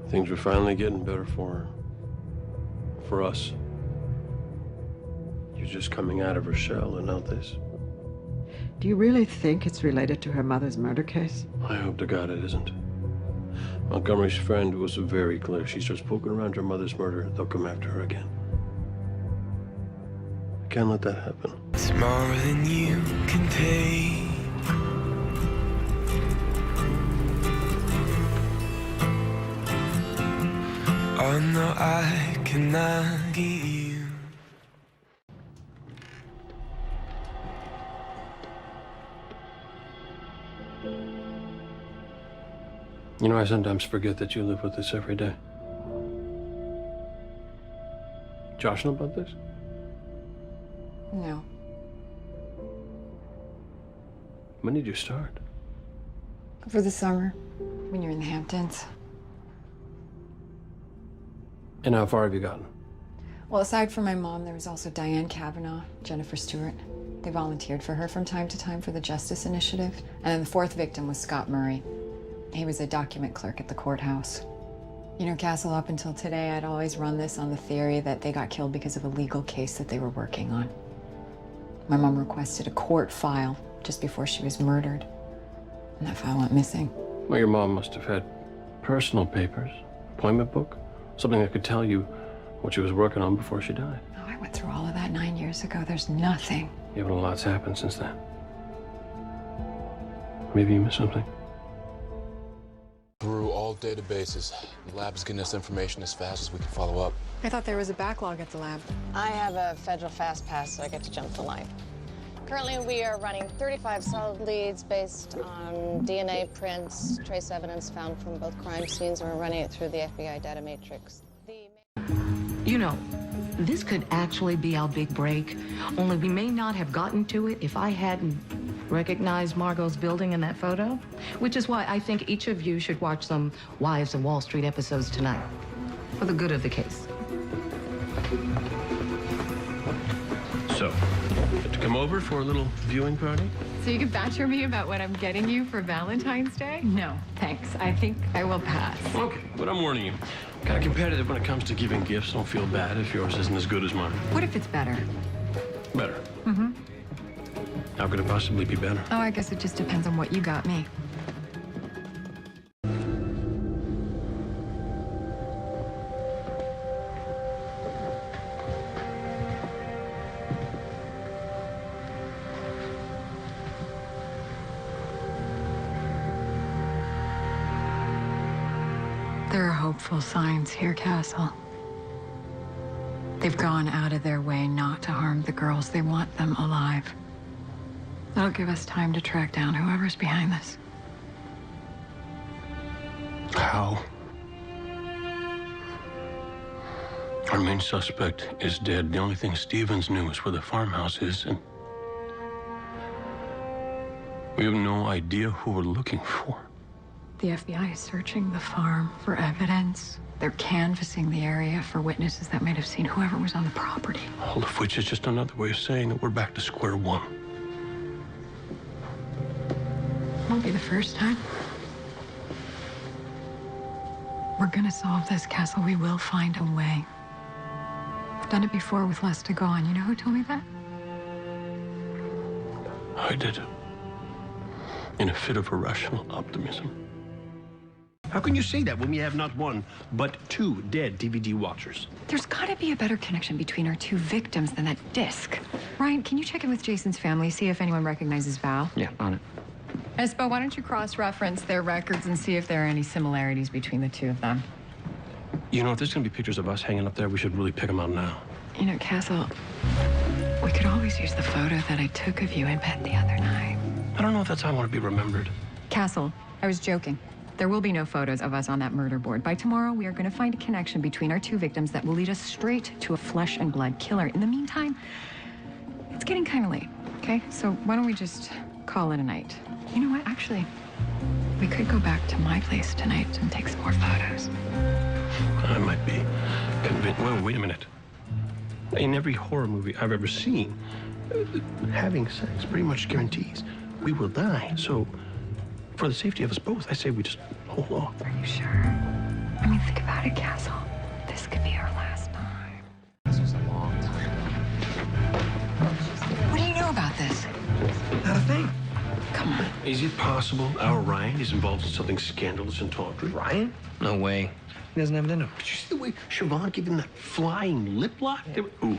Things were finally getting better for her. For us. You're just coming out of her shell, and now this. Do you really think it's related to her mother's murder case? I hope to God it isn't. Montgomery's friend was very clear. She starts poking around her mother's murder, they'll come after her again. I can't let that happen. It's more than you can take. Oh no, I cannot get you. You know, I sometimes forget that you live with this every day. Josh know about this? No. When did you start? Over the summer, when you're in the Hamptons. And how far have you gotten? Well, aside from my mom, there was also Diane Kavanaugh, Jennifer Stewart. They volunteered for her from time to time for the Justice Initiative. And then the fourth victim was Scott Murray. He was a document clerk at the courthouse. You know, Castle, up until today, I'd always run this on the theory that they got killed because of a legal case that they were working on. My mom requested a court file just before she was murdered, and that file went missing. Well, your mom must have had personal papers, appointment book, something that could tell you what she was working on before she died. Oh, I went through all of that 9 years ago. There's nothing. Yeah, but a lot's happened since then. Maybe you missed something. Through all databases. The lab is getting us information as fast as we can follow up. I thought there was a backlog at the lab. I have a federal fast pass, so I get to jump the line. Currently, we are running 35 solid leads based on DNA prints, trace evidence found from both crime scenes, and we're running it through the FBI data matrix. You know, this could actually be our big break, only we may not have gotten to it if I hadn't recognized Margot's building in that photo, which is why I think each of you should watch some Wives of Wall Street episodes tonight, for the good of the case. So, to come over for a little viewing party? So you can badger me about what I'm getting you for Valentine's Day? No, thanks. I think I will pass. Okay, but I'm warning you. I'm kind of competitive when it comes to giving gifts. Don't feel bad if yours isn't as good as mine. What if it's better? Better. Mm-hmm. How could it possibly be better? Oh, I guess it just depends on what you got me. There are hopeful signs here, Castle. They've gone out of their way not to harm the girls. They want them alive. That'll give us time to track down whoever's behind this. How? Our main suspect is dead. The only thing Stevens knew is where the farmhouse is, and we have no idea who we're looking for. The FBI is searching the farm for evidence. They're canvassing the area for witnesses that might have seen whoever was on the property. All of which is just another way of saying that we're back to square one. Won't be the first time. We're gonna solve this, Castle. We will find a way. I've done it before with less to go on. You know who told me that? I did. In a fit of irrational optimism. How can you say that when we have not one, but two dead DVD watchers? There's gotta be a better connection between our two victims than that disc. Ryan, can you check in with Jason's family, see if anyone recognizes Val? Yeah, on it. Espo, why don't you cross-reference their records and see if there are any similarities between the two of them? You know, if there's gonna be pictures of us hanging up there, we should really pick them out now. You know, Castle, we could always use the photo that I took of you in bed the other night. I don't know if that's how I want to be remembered. Castle, I was joking. There will be no photos of us on that murder board. By tomorrow, we are going to find a connection between our two victims that will lead us straight to a flesh and blood killer. In the meantime, it's getting kind of late, okay? So why don't we just call it a night? You know what? Actually, we could go back to my place tonight and take some more photos. I might be convinced. Well, wait a minute. In every horror movie I've ever seen, having sex pretty much guarantees we will die. So, for the safety of us both, I say we just hold off. Are you sure? I mean, think about it, Castle. This could be our last time. This was a long time. What do you know about this? Not a thing. Come on. Is it possible our Ryan is involved in something scandalous and tawdry? Ryan? No way. He doesn't have it in him. Did you see the way Siobhan gave him that flying lip lock? Ooh.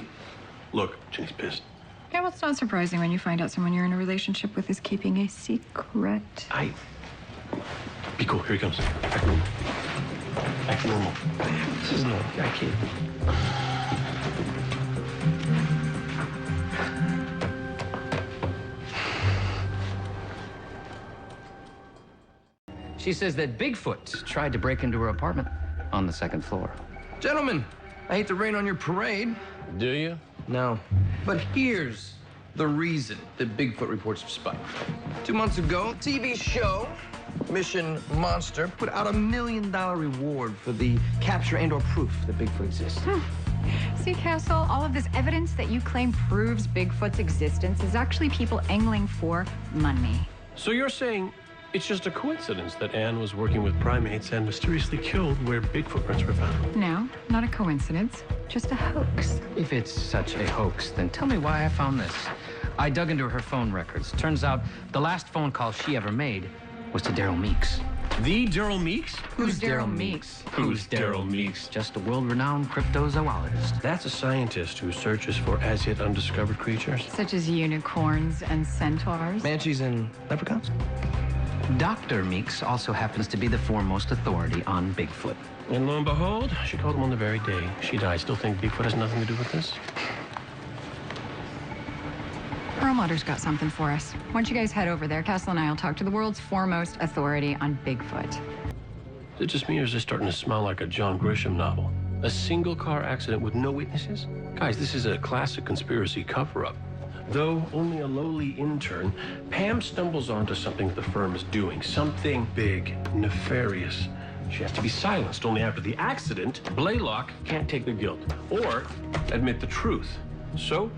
Look, Jenny's pissed. Yeah, well, it's not surprising when you find out someone you're in a relationship with is keeping a secret. Be cool. Here he comes. Act normal. Act normal. This is normal. I can't. She says that Bigfoot tried to break into her apartment on the second floor. Gentlemen, I hate to rain on your parade. Do you? No. But here's the reason that Bigfoot reports are spiked. 2 months ago, TV show Mission Monster put out $1 million reward for the capture and/or proof that Bigfoot exists. See, Castle, all of this evidence that you claim proves Bigfoot's existence is actually people angling for money. So you're saying it's just a coincidence that Anne was working with primates and mysteriously killed where Bigfoot prints were found? No, not a coincidence, just a hoax. If it's such a hoax, then tell me why I found this. I dug into her phone records. Turns out the last phone call she ever made was to Daryl Meeks. The Daryl Meeks? Who's Daryl Meeks? Who's Daryl Meeks? Just a world-renowned cryptozoologist. That's a scientist who searches for as-yet undiscovered creatures. Such as unicorns and centaurs. Banshees and leprechauns? Dr. Meeks also happens to be the foremost authority on Bigfoot. And lo and behold, she called him on the very day she died. Still think Bigfoot has nothing to do with this? Perlmutter's got something for us. Once you guys head over there, Castle and I will talk to the world's foremost authority on Bigfoot. Is it just me, or is this starting to smell like a John Grisham novel? A single car accident with no witnesses? Guys, this is a classic conspiracy cover-up. Though only a lowly intern, Pam stumbles onto something the firm is doing. Something big, nefarious. She has to be silenced. Only after the accident, Blaylock can't take the guilt or admit the truth. So,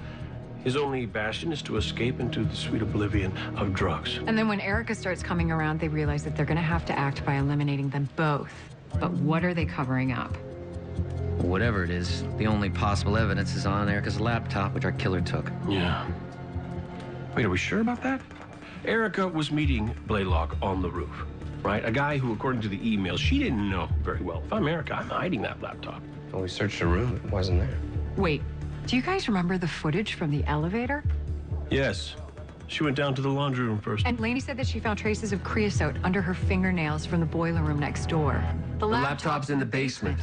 his only bastion is to escape into the sweet oblivion of drugs. And then when Erica starts coming around, they realize that they're gonna have to act by eliminating them both. But what are they covering up? Whatever it is, the only possible evidence is on Erica's laptop, which our killer took. Yeah. Wait, are we sure about that? Erica was meeting Blaylock on the roof, right? A guy who, according to the emails, she didn't know very well. If I'm Erica, I'm hiding that laptop. Well, we searched her room. It wasn't there. Wait, do you guys remember the footage from the elevator? Yes. She went down to the laundry room first. And Lainey said that she found traces of creosote under her fingernails from the boiler room next door. The laptop's in the basement.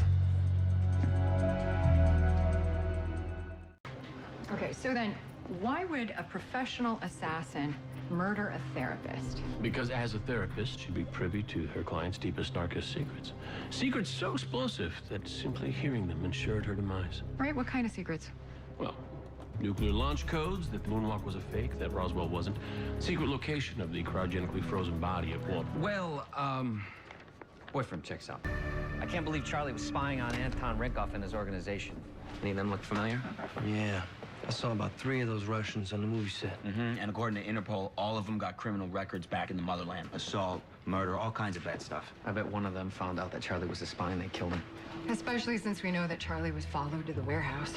Okay, so then, why would a professional assassin murder a therapist? Because as a therapist, she'd be privy to her client's deepest, darkest secrets. Secrets so explosive that simply hearing them ensured her demise. Right, what kind of secrets? Well, nuclear launch codes, that the moonwalk was a fake, that Roswell wasn't. Secret location of the cryogenically frozen body of Walt. Well, boyfriend checks out. I can't believe Charlie was spying on Anton Renkov and his organization. Any of them look familiar? Yeah. I saw about 3 of those Russians on the movie set. And according to Interpol, all of them got criminal records back in the motherland. Assault, murder, all kinds of bad stuff. I bet one of them found out that Charlie was a spy and they killed him. Especially since we know that Charlie was followed to the warehouse.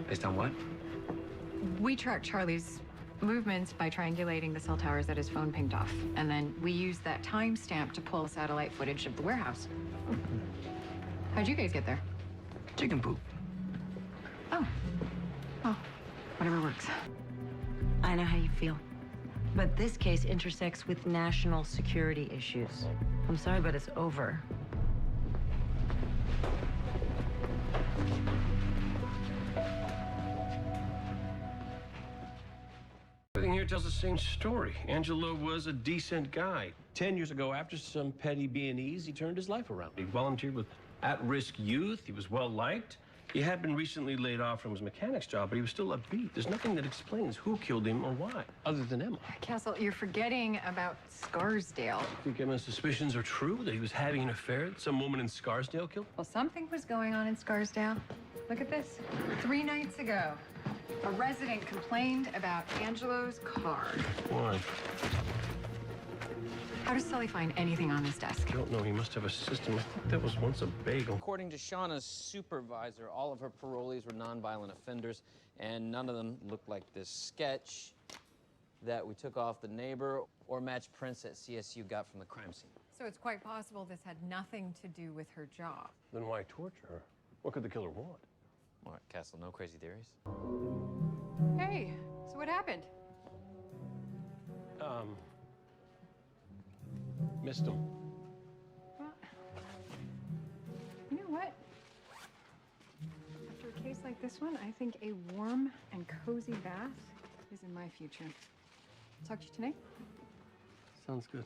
Based on what? We tracked Charlie's movements by triangulating the cell towers that his phone pinged off. And then we used that timestamp to pull satellite footage of the warehouse. How'd you guys get there? Chicken poop. Oh. Oh, whatever works. I know how you feel. But this case intersects with national security issues. I'm sorry, but it's over. Everything here tells the same story. Angelo was a decent guy. 10 years ago, after some petty B&Es, he turned his life around. He volunteered with at-risk youth. He was well-liked. He had been recently laid off from his mechanic's job, but he was still upbeat. There's nothing that explains who killed him or why, other than Emma. Castle, you're forgetting about Scarsdale. You think Emma's suspicions are true, that he was having an affair that some woman in Scarsdale killed? Well, something was going on in Scarsdale. Look at this. 3 nights ago, a resident complained about Angelo's car. Why? How does Sully find anything on his desk? I don't know. He must have a system. I think that was once a bagel. According to Shauna's supervisor, all of her parolees were nonviolent offenders, and none of them looked like this sketch that we took off the neighbor or matched prints that CSU got from the crime scene. So it's quite possible this had nothing to do with her job. Then why torture her? What could the killer want? What, Castle, no crazy theories? Hey, so what happened? Missed him. Well, you know what? After a case like this one, I think a warm and cozy bath is in my future. Talk to you tonight. Sounds good.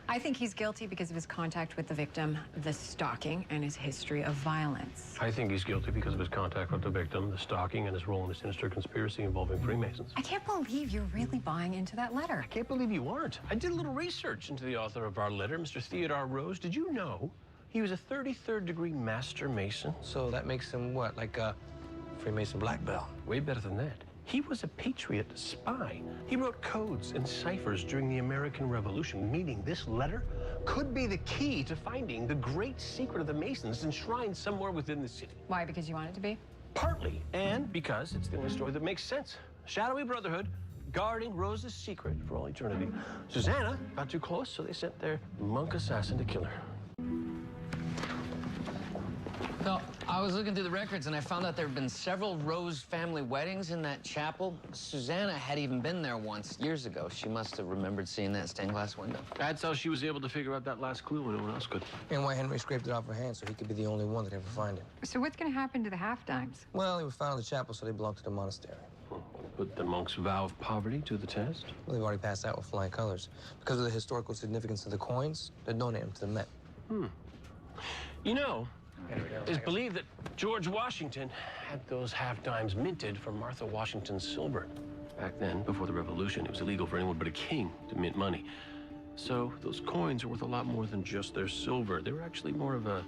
I think he's guilty because of his contact with the victim, the stalking, and his history of violence. I think he's guilty because of his contact with the victim, the stalking, and his role in a sinister conspiracy involving Freemasons. I can't believe you're really buying into that letter. I can't believe you aren't. I did a little research into the author of our letter, Mr. Theodore Rose. Did you know he was a 33rd degree Master Mason? So that makes him what, like a Freemason black belt? Way better than that. He was a patriot spy. He wrote codes and ciphers during the American Revolution, meaning this letter could be the key to finding the great secret of the Masons enshrined somewhere within the city. Why, because you want it to be? Partly, and because it's the only story that makes sense. Shadowy Brotherhood guarding Rose's secret for all eternity. Susanna got too close, so they sent their monk assassin to kill her. No, I was looking through the records and I found out there have been several Rose family weddings in that chapel. Susanna had even been there once, years ago. She must have remembered seeing that stained glass window. That's how she was able to figure out that last clue when no one else could. And why Henry scraped it off her hand so he could be the only one that ever find it. So what's going to happen to the half-dimes? Well, they were found in the chapel, so they belong to the monastery. Put the monk's vow of poverty to the test? Well, they've already passed out with flying colors. Because of the historical significance of the coins, they're donating them to the Met. You know, it's believed that George Washington had those half-dimes minted from Martha Washington's silver. Back then, before the Revolution, it was illegal for anyone but a king to mint money. So those coins are worth a lot more than just their silver. They were actually more of a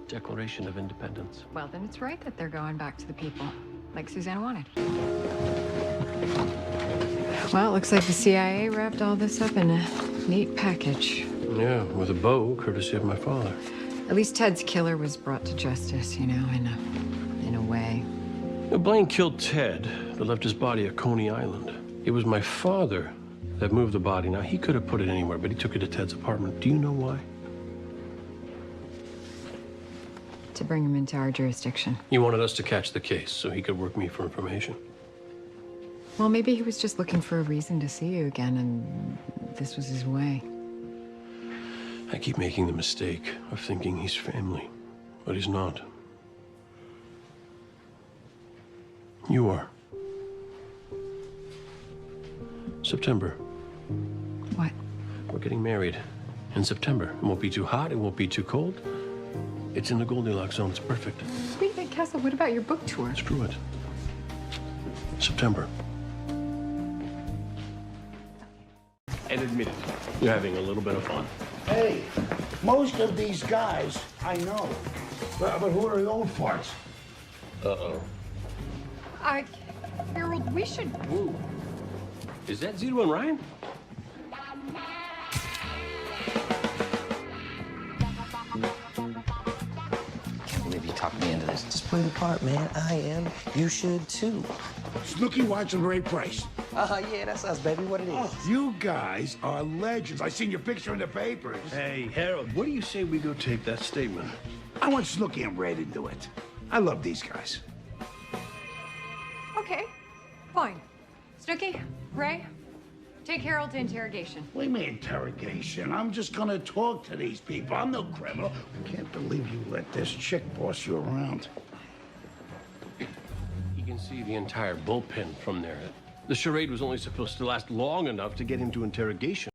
declaration of independence. Well, then it's right that they're going back to the people, like Susanna wanted. Well, it looks like the CIA wrapped all this up in a neat package. Yeah, with a bow, courtesy of my father. At least Ted's killer was brought to justice, you know, in a way. Blaine killed Ted, but left his body at Coney Island. It was my father that moved the body. Now, he could have put it anywhere, but he took it to Ted's apartment. Do you know why? To bring him into our jurisdiction. He wanted us to catch the case so he could work me for information. Well, maybe he was just looking for a reason to see you again, and this was his way. I keep making the mistake of thinking he's family, but he's not. You are. September. What? We're getting married in September. It won't be too hot, it won't be too cold. It's in the Goldilocks zone, it's perfect. Wait, Castle, what about your book tour? Screw it. September. And admit it, you're having a little bit of fun. Hey, most of these guys I know. But who are the old farts? Uh-oh. Harold, we should... Ooh. Is that Zito and Ryan? Can't believe you talked me into this. Just play the part, man. I am. You should, too. Snooki watching Ray Price. Yeah, that's us, baby. What it is. Oh, you guys are legends. I seen your picture in the papers. Hey, Harold, what do you say we go take that statement? I want Snooki and Ray to do it. I love these guys. Okay, fine. Snooki, Ray, take Harold to interrogation. What do you mean interrogation? I'm just gonna talk to these people. I'm no criminal. I can't believe you let this chick boss you around. You can see the entire bullpen from there. The charade was only supposed to last long enough to get him to interrogation.